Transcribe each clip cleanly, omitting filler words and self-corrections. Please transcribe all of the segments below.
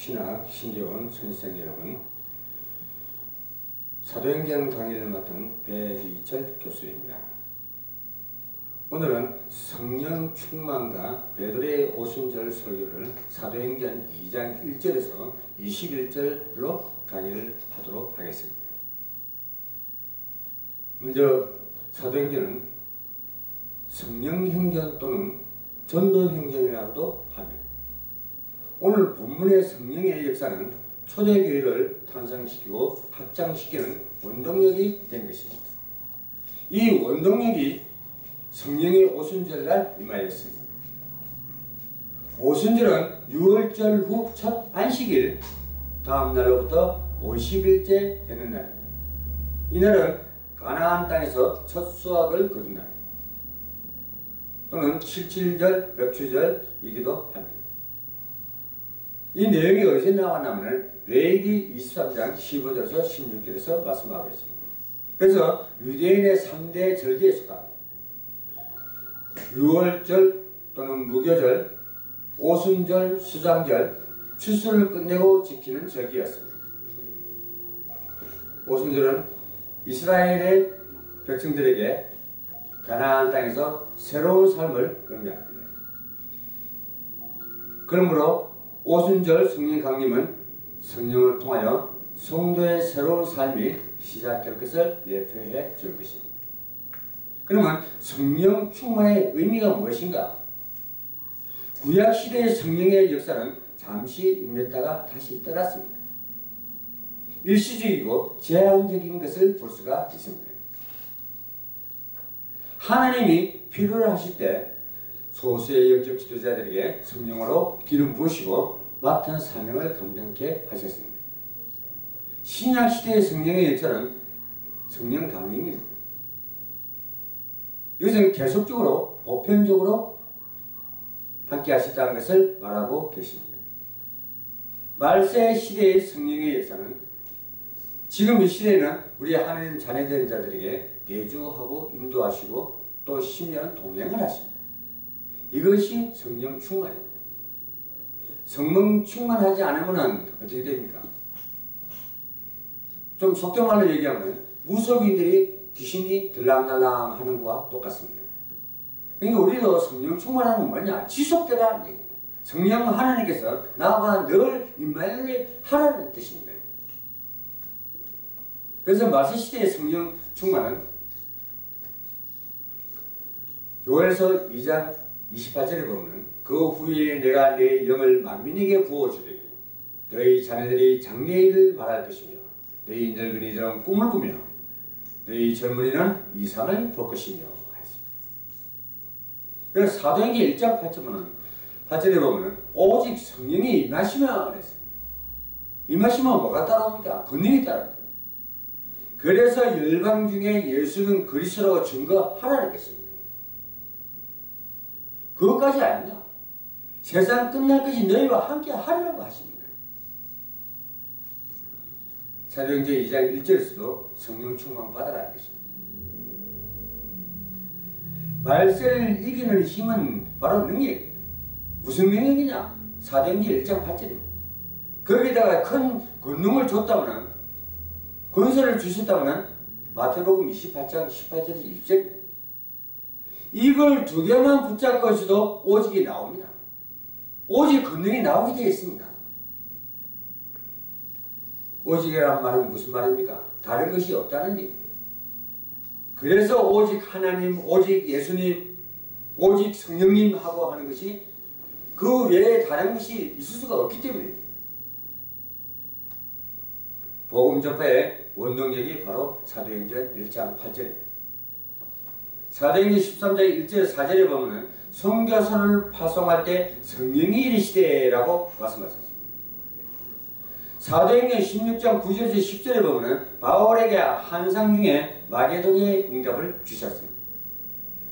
신학 신대원 선생 여러분, 사도행전 강의를 맡은 배리철 교수입니다. 오늘은 성령 충만과 베드로의 오순절 설교를 사도행전 2장 1절에서 21절로 강의를 하도록 하겠습니다. 먼저 사도행전은 성령행전 또는 전도행전이라고도 합니다. 오늘 본문의 성령의 역사는 초대교회를 탄생시키고 확장시키는 원동력이 된 것입니다. 이 원동력이 성령의 오순절날 임하였습니다. 오순절은 유월절 후 첫 안식일 다음 날로부터 50일째 되는 날입니다. 이날은 가나안 땅에서 첫 수확을 거둔 날입니다. 또는 칠칠절, 벽추절이기도 합니다. 이 내용이 어디서 나왔냐면 레위기 23장 15절에서 16절에서 말씀하고 있습니다. 그래서 유대인의 3대 절기에 속합니다. 유월절 또는 무교절, 오순절, 수장절, 추수를 끝내고 지키는 절기였습니다. 오순절은 이스라엘의 백성들에게 가나안 땅에서 새로운 삶을 의미합니다. 그러므로 오순절 성령 강림은 성령을 통하여 성도의 새로운 삶이 시작될 것을 예표해 줄 것입니다. 그러면 성령 충만의 의미가 무엇인가? 구약시대의 성령의 역사는 잠시 임했다가 다시 떠났습니다. 일시적이고 제한적인 것을 볼 수가 있습니다. 하나님이 필요를 하실 때 소수의 영적 지도자들에게 성령으로 기름 부으시고 맡은 사명을 감당케 하셨습니다. 신약시대의 성령의 역사는 성령 강림입니다. 이것은 계속적으로 보편적으로 함께 하셨다는 것을 말하고 계십니다. 말세 시대의 성령의 역사는 지금 이 시대에는 우리 하나님 자녀된 자들에게 내주하고 인도하시고 또 심연 동행을 하십니다. 이것이 성령 충만입니다. 성령 충만하지 않으면 어떻게 됩니까? 좀 속된 말로 얘기하면 무속인들이 귀신이 들랑달랑 하는 것과 똑같습니다. 그러니까 우리도 성령 충만하는 건 뭐냐? 지속되라는 얘기예요. 성령 하나님께서 나와 늘 임마누엘 하라는 뜻입니다. 그래서 말세시대의 성령 충만은 요엘서 2장 28절에 보면 그 후에 내가 내 영을 만민에게 부어주리니 너희 자녀들이 장래일을 말할 것이며 너희 늙은이들은 꿈을 꾸며 너희 젊은이는 이상을 볼 것이며 하였습니다. 그래서 사도행전 1장 8절에 보면 오직 성령이 임하시면 그랬습니다. 임하시면 뭐가 따라옵니까? 권능이 따라옵니다. 그래서 열방 중에 예수는 그리스도라고 증거하라는 것입니다. 그것까지 아닙니다. 세상 끝날까지 너희와 함께 하리라고 하십니다. 사도행전 2장 1절에서도 성령 충만 받아라는 것입니다. 말세를 이기는 힘은 바로 능력입니다. 무슨 능력이냐? 사도행전 1장 8절입니다. 거기다가 큰 권능을 줬다면, 권세를 주셨다면 마태복음 28장 18절에서 20절 이걸 두 개만 붙잡고 있어도 오직이 나옵니다. 오직 권능이 나오게 되어 있습니다. 오직이라는 말은 무슨 말입니까? 다른 것이 없다는 얘기입니다. 그래서 오직 하나님, 오직 예수님, 오직 성령님 하고 하는 것이 그 외에 다른 것이 있을 수가 없기 때문입니다. 복음 전파의 원동력이 바로 사도행전 1장 8절입니다. 사도행전 13장 1절 4절에 보면 선교사를 파송할 때 성령이 이르시되라고 말씀하셨습니다. 사도행전 16장 9절에서 10절에 보면 바울에게 환상 중에 마게도니아의 응답을 주셨습니다.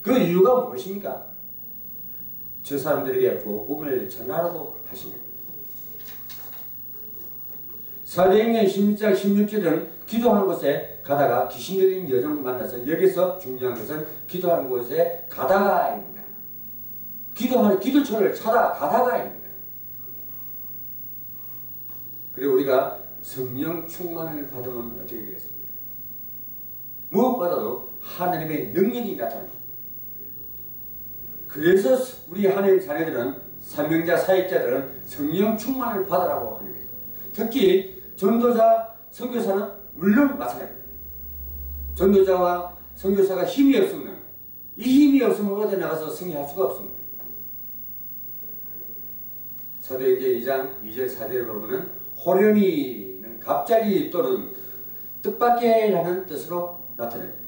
그 이유가 무엇입니까? 저 사람들에게 복음을 전하라고 하십니다. 사도행전 16장 16절은 기도하는 곳에 가다가 귀신 들린 여정을 만나서 여기서 중요한 것은 기도하는 곳에 가다가입니다. 기도처를 찾아 가다가입니다. 그리고 우리가 성령 충만을 받으면 어떻게 되겠습니까? 무엇보다도 하나님의 능력이 나타납니다. 그래서 우리 하나님 자녀들은, 사명자 사역자들은 성령 충만을 받으라고 하는 거예요. 특히 전도자, 선교사는 물론 마찬가지입니다. 전도자와 선교사가 힘이 없으면, 이 힘이 없으면 어디 나가서 승리할 수가 없습니다. 사도행전 2장 2절 4절에 보면은 호련히는 갑자기 또는 뜻밖에라는 뜻으로 나타납니다.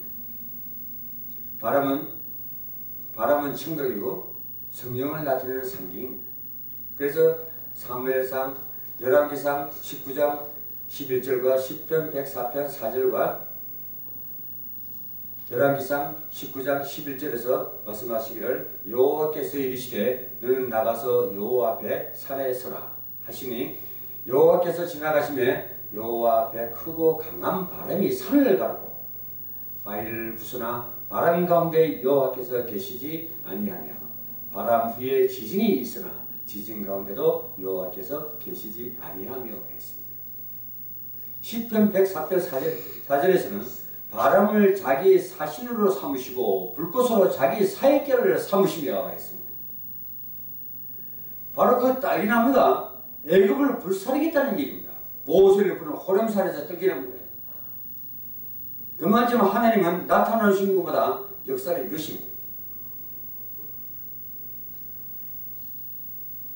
바람은 청각이고 성령을 나타내는 상징입니다. 그래서 사무엘상, 열왕기상 19장 11절과 시편 104편 4절과 열왕기상 19장 11절에서 말씀하시기를 여호와께서 이르시되 너는 나가서 여호와 앞에 산에 서라 하시니 여호와께서 지나가시매 여호와 앞에 크고 강한 바람이 산을 가르고 바위를 부수나 바람 가운데 여호와께서 계시지 아니하며 바람 후에 지진이 있으나 지진 가운데도 여호와께서 계시지 아니하며 그랬습니다. 시편 104편 4절에서는 바람을 자기 사신으로 삼으시고 불꽃으로 자기 사역결을 삼으시며 했습니다. 바로 그 딸기나무가 애굽을 불사르겠다는 얘기입니다. 모세를 부른 호렘산에서 떨기는 거예요. 그만큼 하나님은 나타나신 것보다 역사를 이루십니다.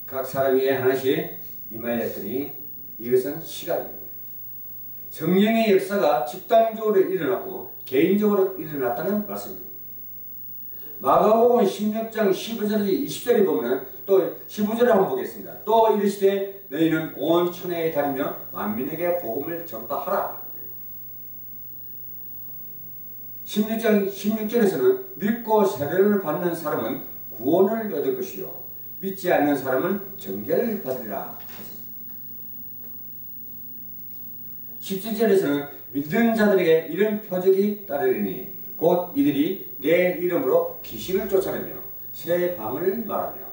각 사람 위에 하나씩 임하였더니 이것은 시각입니다. 성령의 역사가 집단적으로 일어났고 개인적으로 일어났다는 말씀입니다. 마가복음 16장 15절에서 20절에 보면 또 15절을 한번 보겠습니다. 또 이르시되 너희는 온 천하에 다니며 만민에게 복음을 전파하라. 16장 16절에서는 믿고 세례를 받는 사람은 구원을 얻을 것이요 믿지 않는 사람은 정죄를 받으리라. 17절에서는 믿는 자들에게 이런 표적이 따르리니 곧 이들이 내 이름으로 귀신을 쫓아내며 새 방언을 말하며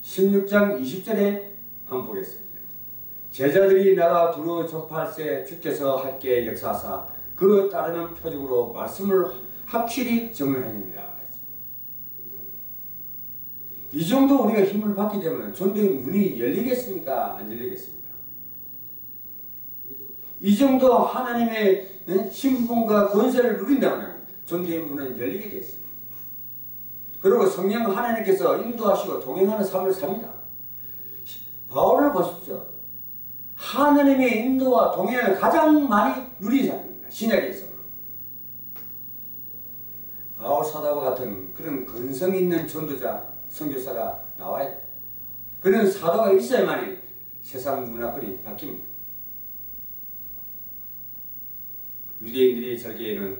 16장 20절에 한번 보겠습니다. 제자들이 나가 두루 전파할세 주께서 함께 역사하사 그 따르는 표적으로 말씀을 확실히 정언하니라. 이 정도 우리가 힘을 받기 때문에 전도의 문이 열리겠습니까? 안 열리겠습니까? 이 정도 하나님의 신분과 권세를 누린다면 전도의 문은 열리게 되어 있습니다. 그리고 성령 하나님께서 인도하시고 동행하는 삶을 삽니다. 바울을 보십시오. 하나님의 인도와 동행을 가장 많이 누린 사람입니다. 신약에서. 바울 사도와 같은 그런 근성 있는 전도자, 선교사가 나와야 돼. 그런 사도가 있어야만이 세상 문화권이 바뀝니다. 유대인들이 절기에는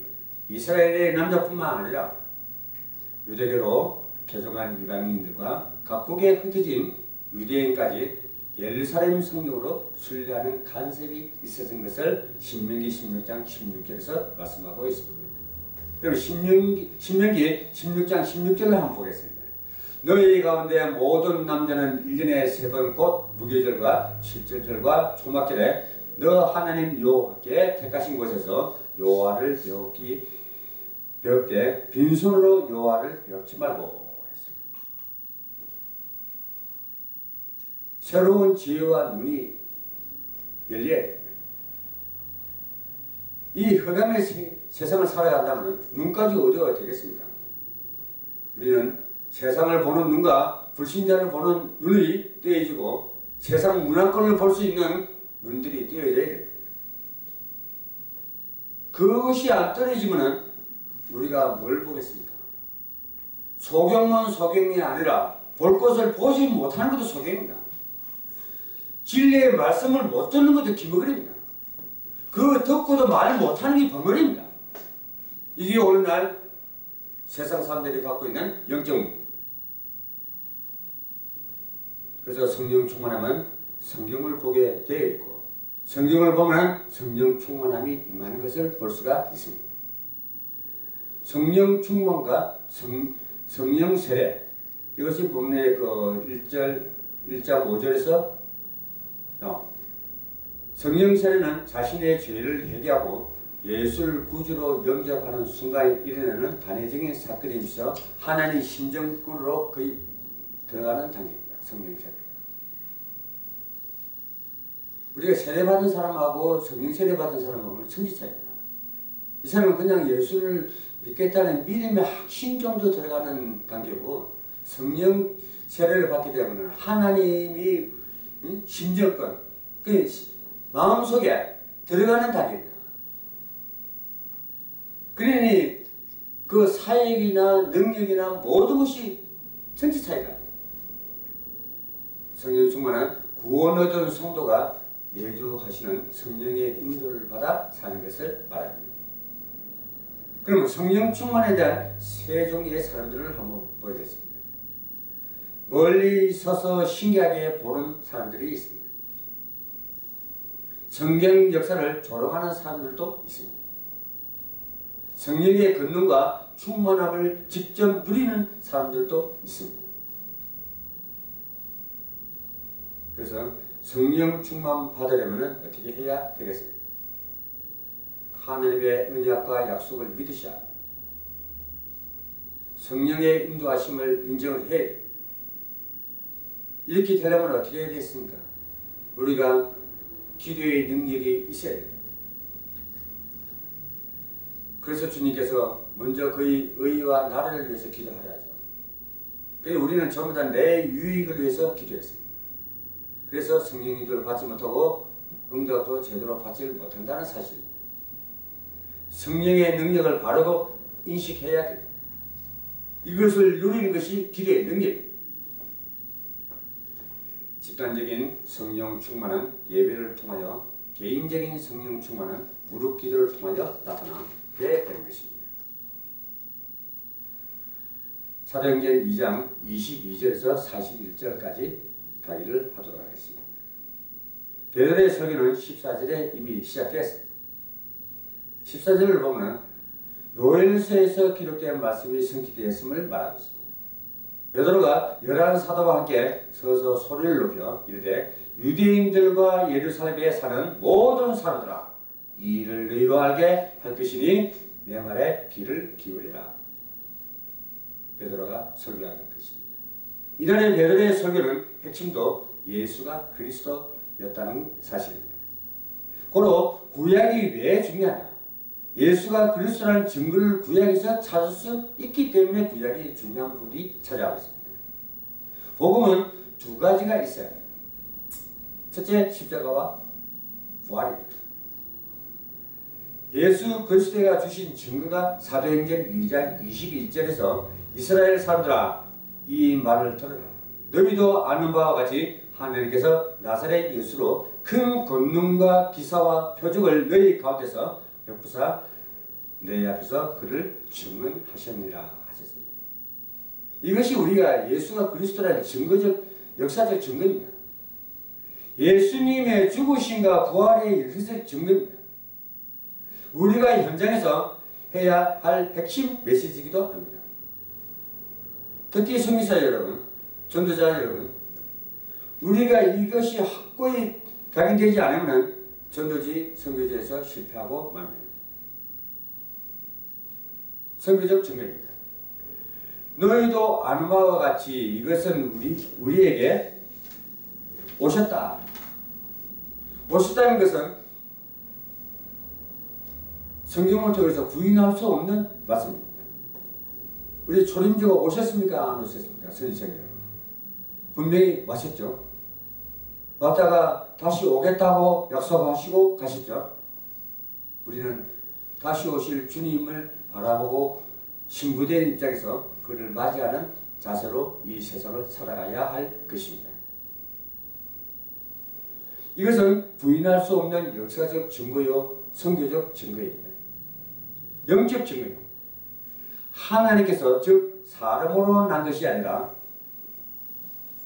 이스라엘의 남자뿐만 아니라 유대교로 개종한 이방인들과 각국에 흩어진 유대인까지 예루살렘 성령으로 순례하는 간섭이 있었던 것을 신명기 16장 16절에서 말씀하고 있습니다. 그럼 신명기 16장 16절을 한번 보겠습니다. 너희 가운데 모든 남자는 1년에 3번 곧 무교절과 칠절절과 초막절에 너 하나님 여호와께 택하신 곳에서 여호와를 배웁되 빈손으로 여호와를 배웁지 말고 했습니다. 새로운 지혜와 눈이 열려야 됩니다. 이 흑암의 세상을 살아야 한다면 눈까지 어두워야 되겠습니다. 우리는 세상을 보는 눈과 불신자를 보는 눈이 떼어지고 세상 문화권을 볼 수 있는 눈들이 떼어져야 됩니다. 그것이 안 떨어지면 우리가 뭘 보겠습니까? 소경은 소경이 아니라 볼 것을 보지 못하는 것도 소경입니다. 진리의 말씀을 못 듣는 것도 기머거립니다. 그 듣고도 말 못하는 게 번거리입니다. 이게 오늘날 세상 사람들이 갖고 있는 영적입니다. 그래서 성령 충만하면 성경을 보게 되어 있고 성경을 보면 성령 충만함이 임하는 것을 볼 수가 있습니다. 성령 충만과 성령 세례 이것이 본문의 그 1절 1장 5절에서 성령 세례는 자신의 죄를 회개하고 예수를 구주로 영접하는 순간에 일어나는 단회적인 사건이면서 하나님의 심정권으로 거의 들어가는 단계입니다. 성령 세례. 우리가 세례받은 사람하고 성령 세례받은 사람하고는 천지 차이입니다. 이 사람은 그냥 예수를 믿겠다는 믿음의 확신 정도 들어가는 단계고, 성령 세례를 받게 되면 하나님이 심정권, 그 마음속에 들어가는 단계입니다. 그러니 그 사역이나 능력이나 모든 것이 천지 차이다. 성령 충만한 구원 얻은 성도가 내주하시는 성령의 인도를 받아 사는 것을 말합니다. 그러면 성령 충만에 대한 세 종류의 사람들을 한번 보여드렸습니다. 멀리 서서 신기하게 보는 사람들이 있습니다. 성경 역사를 조롱하는 사람들도 있습니다. 성령의 권능과 충만함을 직접 누리는 사람들도 있습니다. 그래서 성령 충만 받으려면 어떻게 해야 되겠습니까? 하나님의 언약과 약속을 믿으셔야 합니다. 성령의 인도하심을 인정을 해야 됩니다. 이렇게 되려면 어떻게 해야 되겠습니까? 우리가 기도의 능력이 있어야 됩니다. 그래서 주님께서 먼저 그의 의와 나를 위해서 기도하라죠. 그래서 우리는 전부 다 내 유익을 위해서 기도했습니다. 그래서 성령 인도를 받지 못하고 응답도 제대로 받지 못한다는 사실입니다. 성령의 능력을 바르고 인식해야 됩니다. 이것을 누리는 것이 기도의 능력입니다. 집단적인 성령 충만은 예배를 통하여, 개인적인 성령 충만은 무릎 기도를 통하여 나타나게 되는 것입니다. 사도행전 2장 22절에서 41절까지 가기를 하도록 하겠습니다. 베드로의 설교는 14절에 이미 시작했습니다. 14절을 보면 요엘서에서 기록된 말씀이 성취되었음을 말하고 있습니다. 베드로가 11사도와 함께 서서 소리를 높여 이르되 유대인들과 예루살렘에 사는 모든 사람들아, 이 일을 너희로 알게 할 것이니 내 말에 귀를 기울이라. 베드로가 설교하는 것입니다. 이날의 베드로의 설교는 핵심도 예수가 그리스도였다는 사실입니다. 고로 구약이 왜 중요하냐? 예수가 그리스도라는 증거를 구약에서 찾을 수 있기 때문에 구약이 중요한 부분이 찾아가고 있습니다. 복음은 두 가지가 있어야 합니다. 첫째, 십자가와 부활입니다. 예수 그리스도가 주신 증거가 사도행전 2장 22절에서 이스라엘 사람들아, 이 말을 들으라. 너희도 아는 바와 같이 하나님께서 나사렛 예수로 큰 권능과 기사와 표적을 너희 가운데서 베푸사 너희 앞에서 그를 증언하셨느니라 하셨습니다. 이것이 우리가 예수가 그리스도라는 증거적, 역사적 증거입니다. 예수님의 죽으심과 부활의 역사적 증거입니다. 우리가 현장에서 해야 할 핵심 메시지이기도 합니다. 특히 성교사 여러분, 전도자 여러분, 우리가 이것이 확고히 각인되지 않으면 전도지, 선교지에서 실패하고 맙니다. 선교적 증거입니다. 너희도 아는 바와 같이 이것은 우리에게 오셨다. 오셨다는 것은 성경을 통해서 부인할 수 없는 말씀입니다. 우리 초림주가 오셨습니까? 안 오셨습니까? 선지자님 여러분. 분명히 왔었죠. 왔다가 다시 오겠다고 약속하시고 가셨죠. 우리는 다시 오실 주님을 바라보고 신부된 입장에서 그를 맞이하는 자세로 이 세상을 살아가야 할 것입니다. 이것은 부인할 수 없는 역사적 증거요, 선교적 증거입니다. 영적 증거입니다. 하나님께서 즉 사람으로 난 것이 아니라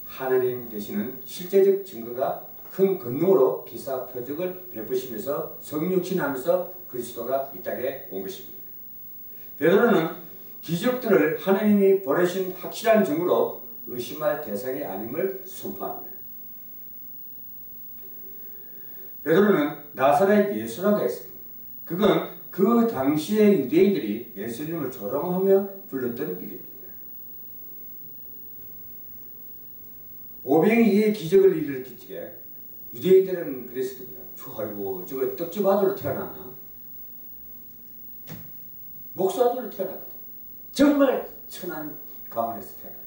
하나님 되시는 실제적 증거가 큰 권능으로 기사 표적을 베푸시면서 성육신하면서 그리스도가 이 땅에 온 것입니다. 베드로는 기적들을 하나님이 보내신 확실한 증거로 의심할 대상이 아님을 선포합니다. 베드로는 나사렛 예수라고 했습니다. 그건 그 당시의 유대인들이 예수님을 조롱하며 불렀던 이름입니다. 오병이의 기적을 일으킬 때 유대인들은 그랬습니다. 아이고 저거 떡집 아들로 태어났나? 목수 아들로 태어났거든. 정말 천한 가문에서 태어났다.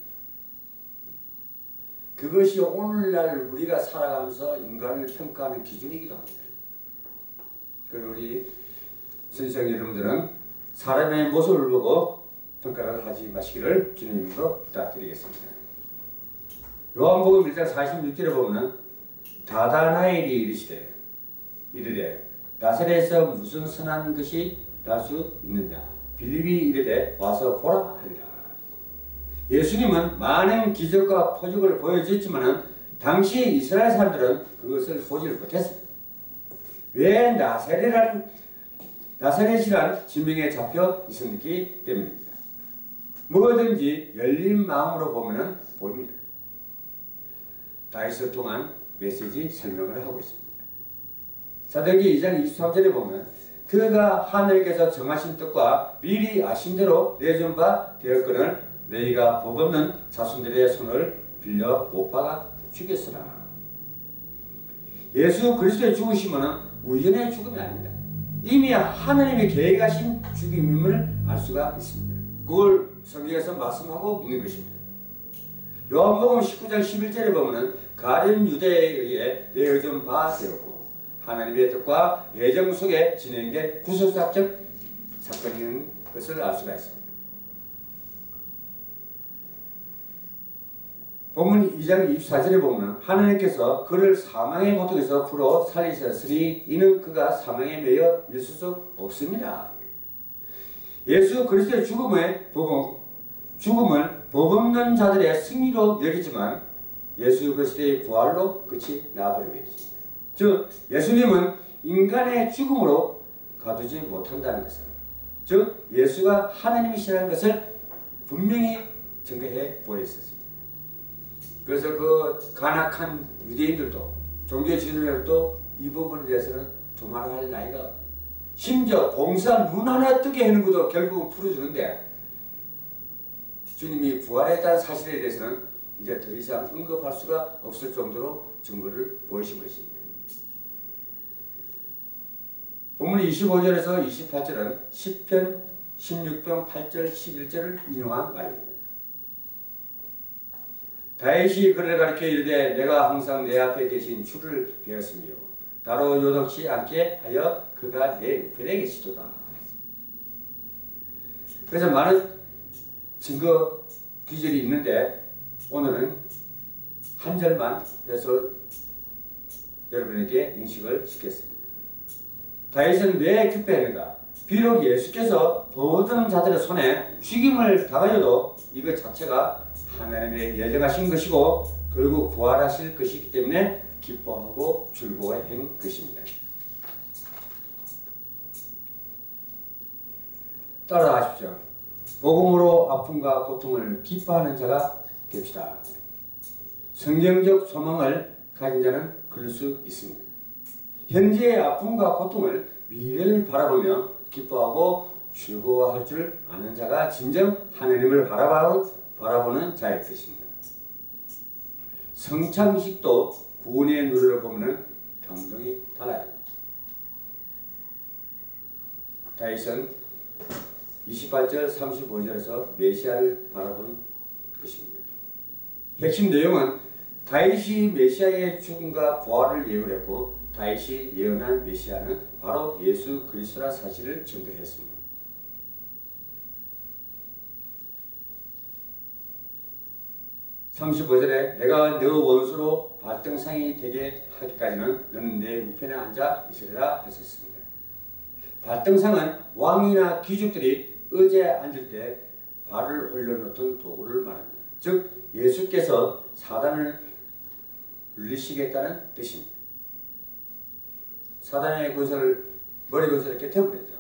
그것이 오늘날 우리가 살아가면서 인간을 평가하는 기준이기도 합니다. 그리고 우리 선생 여러분들은 사람의 모습을 보고 평가를 하지 마시기를 주님으로 부탁드리겠습니다. 요한복음 1장 46절에 보면 다다나엘이 이르되 나사렛에서 무슨 선한 것이 날 수 있느냐 빌립이 이르되 와서 보라 하니라. 예수님은 많은 기적과 표적을 보여주었지만 당시 이스라엘 사람들은 그것을 보지를 못했습니다. 왜 나사렛이란 지명에 잡혀 있었기 때문입니다. 뭐든지 열린 마음으로 보면 보입니다. 다윗을 통한 메시지 설명을 하고 있습니다. 사도행전 2장 23절에 보면 그가 하늘께서 정하신 뜻과 미리 아신 대로 내준 바 되었거늘 너희가 복 없는 자손들의 손을 빌려 못 박아 죽였으나. 예수 그리스도의 죽으심은 우연의 죽음이 아닙니다. 이미 하나님이 계획하신 죽임임을 알 수가 있습니다. 그걸 성경에서 말씀하고 있는 것입니다. 요한복음 19장 11절에 보면 가룟 유대에 의해 내어준 바 되었고 하나님의 뜻과 예정 속에 진행된 구속사적 사건인 것을 알 수가 있습니다. 본문 2장 24절에 보면 하나님께서 그를 사망의 고통에서 풀어 살리셨으니 이는 그가 사망에 매여 있을 수 없습니다. 예수 그리스도의 죽음을 복 없는 자들의 승리로 여기지만 예수 그리스도의 부활로 끝이 나버리고 있습니다. 즉 예수님은 인간의 죽음으로 가두지 못한다는 것을, 즉 예수가 하나님이시라는 것을 분명히 증거해 보였습니다. 그래서 그 간악한 유대인들도 종교 지도자들도 이 부분에 대해서는 두말할 나이가, 심지어 봉사 눈 하나 뜨게 하는 것도 결국은 풀어주는데 주님이 부활했다는 사실에 대해서는 이제 더 이상 언급할 수가 없을 정도로 증거를 보이신 것입니다. 본문 25절에서 28절은 시편 16편 8절 11절을 인용한 말입니다. 다윗이 그를 가리켜 이르되 내가 항상 내 앞에 계신 주를 배웠으며 나로 요동치 않게 하여 그가 내 우편에 계시도다. 그래서 많은 증거 기절이 있는데 오늘은 한 절만 해서 여러분에게 인식을 시켰습니다. 다윗은 왜 기뻐했는가? 비록 예수께서 모든 자들의 손에 죽임을 당하여도 이것 자체가 하나님의 예정하신 것이고 결국 부활하실 것이기 때문에 기뻐하고 즐거워한 것입니다. 따라하십시오. 복음으로 아픔과 고통을 기뻐하는 자가 됩시다. 성경적 소망을 가진 자는 그럴 수 있습니다. 현재의 아픔과 고통을 미래를 바라보며 기뻐하고 즐거워할 줄 아는 자가 진정 하나님을 바라보는 자의 뜻입니다. 성찬식도 구원의 누리를 보면 감동이 달라요. 다윗은 28절 35절에서 메시아를 바라본 것입니다. 핵심 내용은 다윗이 메시아의 죽음과 부활을 예언했고 다윗이 예언한 메시아는 바로 예수 그리스도라 사실을 증거했습니다. 35절에 내가 너 원수로 발등상이 되게 하기까지는 너는 내 우편에 앉아 있으리라 하셨습니다. 발등상은 왕이나 귀족들이 의자에 앉을 때 발을 올려놓던 도구를 말합니다. 즉 예수께서 사단을 물리시겠다는 뜻입니다. 사단의 머리 것을 이렇게 태워버렸죠.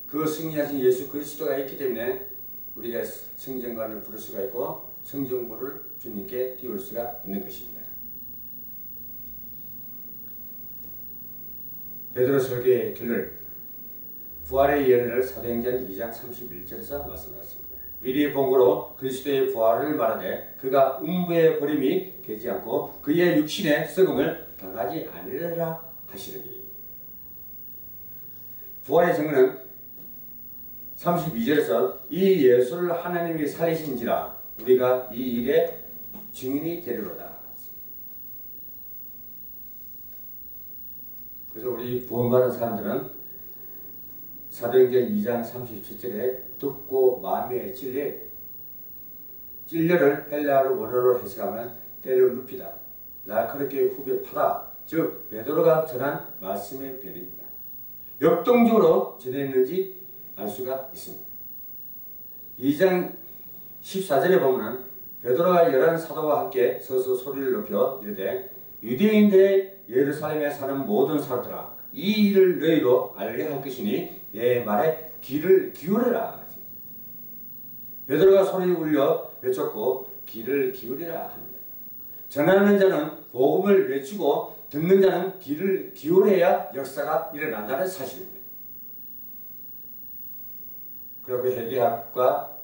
그 승리하신 예수 그리스도가 있기 때문에 우리가 성전관을 부를 수가 있고 성전부를 주님께 띄울 수가 있는 것입니다. 베드로 설교의 결론, 부활의 예언을 사도행전 2장 31절에서 말씀하셨습니다. 미리 본고로 그리스도의 부활을 말하되 그가 음부의 버림이 되지 않고 그의 육신의 썩음을 당하지 아니하리라 하시더니. 부활의 증거는 32절에서 이 예수를 하나님이 살리신지라 우리가 이 일의 증인이 되리로다. 그래서 우리 구원받은 사람들은 사도행전 2장 37절에 듣고 마음에 찔려를 헬라어로 원어로 해석하면 때려 눕히다, 날카롭게 후벼 파다, 즉 베드로가 전한 말씀의 변입니다. 역동적으로 전했는지 알 수가 있습니다. 2장 14절에 보면 베드로가 11 사도와 함께 서서 소리를 높여 이르되 유대인들의 예루살렘에 사는 모든 사람들아, 이 일을 너희로 알게 할 것이니 내 말에 귀를 기울여라. 베드로가 소리를 울려 외쳤고 귀를 기울이라 합니다. 전하는 자는 복음을 외치고 듣는 자는 귀를 기울여야 역사가 일어난다는 사실입니다. 그리고 회개학과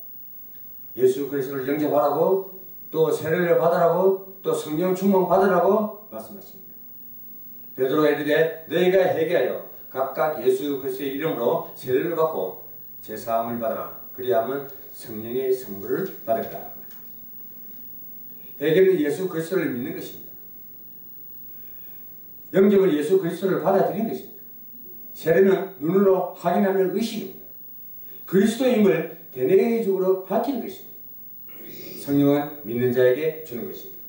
예수 그리스도를 영접하라고, 또 세례를 받으라고, 또 성령 충만 받으라고 말씀하십니다. 베드로가 이르되 너희가 회개하여 각각 예수 그리스도의 이름으로 세례를 받고 제사함을 받으라. 그리하면 성령의 선물을 받으라. 회개는 예수 그리스도를 믿는 것입니다. 영접은 예수 그리스도를 받아들이는 것입니다. 세례는 눈으로 확인하는 의식입니다. 그리스도임을 대내적으로 밝히는 것입니다. 성령은 믿는 자에게 주는 것입니다.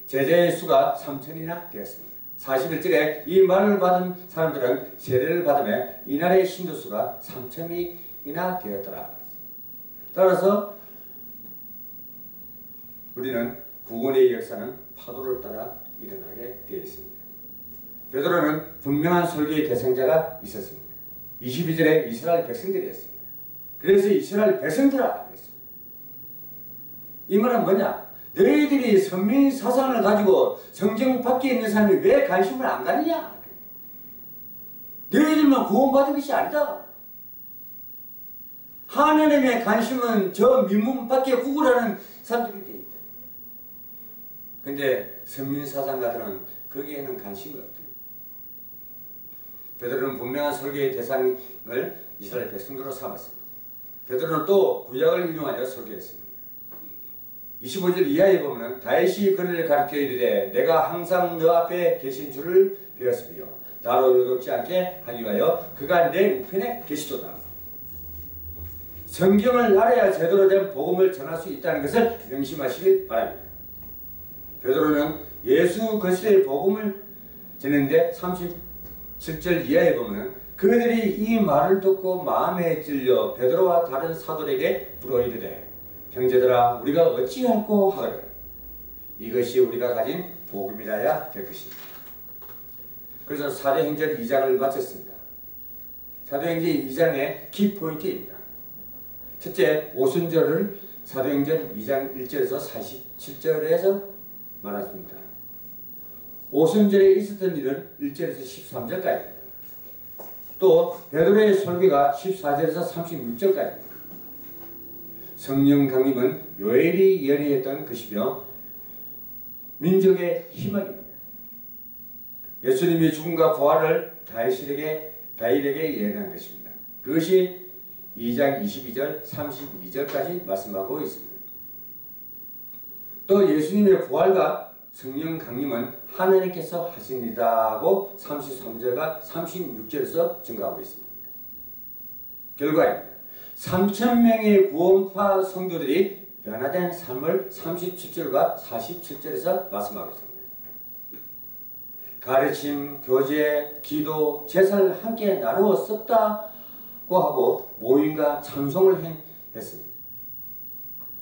제자의 수가 3,000이나 되었습니다. 41절에 이 말을 받은 사람들은 세례를 받으며 이날의 신도 수가 3,000이나 되었더라. 따라서 우리는 구원의 역사는 파도를 따라 일어나게 되어 있습니다. 베드로는 분명한 설교의 대상자가 있었습니다. 22절에 이스라엘 백성들이었습니다. 그래서 이스라엘 백성들아 그랬습니다. 이 말은 뭐냐? 너희들이 선민 사상을 가지고 성경 밖에 있는 사람이 왜 관심을 안 가느냐? 너희들만 구원받은 것이 아니다. 하나님의 관심은 저 민문 밖에 구구라는 사람들이 되어 있다. 근데 선민 사상가들은 거기에는 관심이 없다. 베드로는 분명한 설교의 대상을 이스라엘 백성들로 삼았습니다. 베드로는 또 구약을 인용하여 설교했습니다. 25절 이하에 보면 다윗이 그를 가르쳐 이르되 내가 항상 너 앞에 계신 줄을 배웠으며 나로 요동치 않게 하기 위하여 그가 내 우편에 계시도다. 성경을 알아야 제대로 된 복음을 전할 수 있다는 것을 명심하시길 바랍니다. 베드로는 예수 그리스도의 복음을 전했는데 37절 이하에 보면 그들이 이 말을 듣고 마음에 찔려 베드로와 다른 사도에게 물어 이르되 형제들아 우리가 어찌할꼬 하거든. 이것이 우리가 가진 복음이라야 될 것입니다. 그래서 사도행전 2장을 마쳤습니다. 사도행전 2장의 키포인트입니다. 첫째, 오순절을 사도행전 2장 1절에서 47절에서 말했습니다. 오순절에 있었던 일은 1절에서 13절까지입니다. 또 베드로의 설교가 14절에서 36절까지입니다. 성령 강림은 요엘이 예언했던 것이며 민족의 희망입니다. 예수님의 죽음과 부활을 다윗에게 예언한 것입니다. 그것이 2장 22절, 32절까지 말씀하고 있습니다. 또 예수님의 부활과 성령 강림은 하나님께서 하십니다고 33절과 36절에서 증가하고 있습니다. 결과입니다. 3,000명의 구원파 성도들이 변화된 삶을 37절과 47절에서 말씀하고 있습니다. 가르침, 교제, 기도, 제사를 함께 나누어 썼다고 하고 모임과 찬송을 했습니다.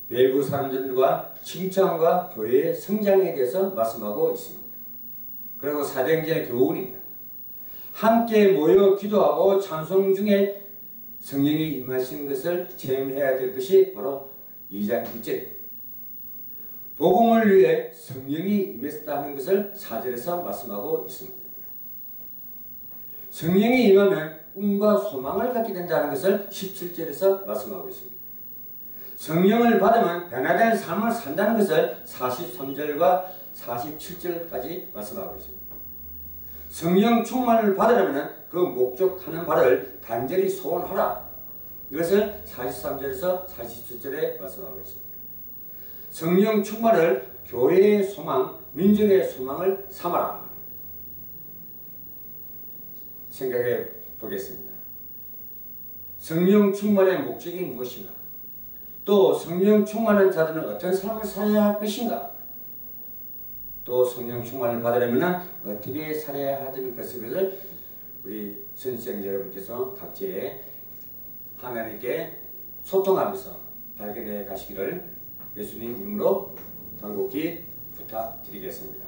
외부 사람들과 칭찬과 교회의 성장에 대해서 말씀하고 있습니다. 그리고 사도행전의 교훈입니다. 함께 모여 기도하고 찬송 중에 성령이 임하시는 것을 체험해야 될 것이 바로 2장 1절입니다. 복음을 위해 성령이 임했다는 것을 4절에서 말씀하고 있습니다. 성령이 임하면 꿈과 소망을 갖게 된다는 것을 17절에서 말씀하고 있습니다. 성령을 받으면 변화된 삶을 산다는 것을 43절과 47절까지 말씀하고 있습니다. 성령 충만을 받으려면 그 목적하는 바를 간절히 소원하라. 이것을 43절에서 47절에 말씀하고 있습니다. 성령 충만을 교회의 소망, 민족의 소망을 삼아라. 생각해 보겠습니다. 성령 충만의 목적이 무엇인가? 또 성령 충만한 자들은 어떤 삶을 살아야 할 것인가? 또 성령 충만을 받으려면 어떻게 살아야 하는 것을 우리 선생님 여러분께서 각자의 하나님께 소통하면서 발견해 가시기를 예수님 이름으로 간곡히 부탁드리겠습니다.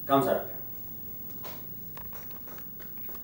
감사합니다.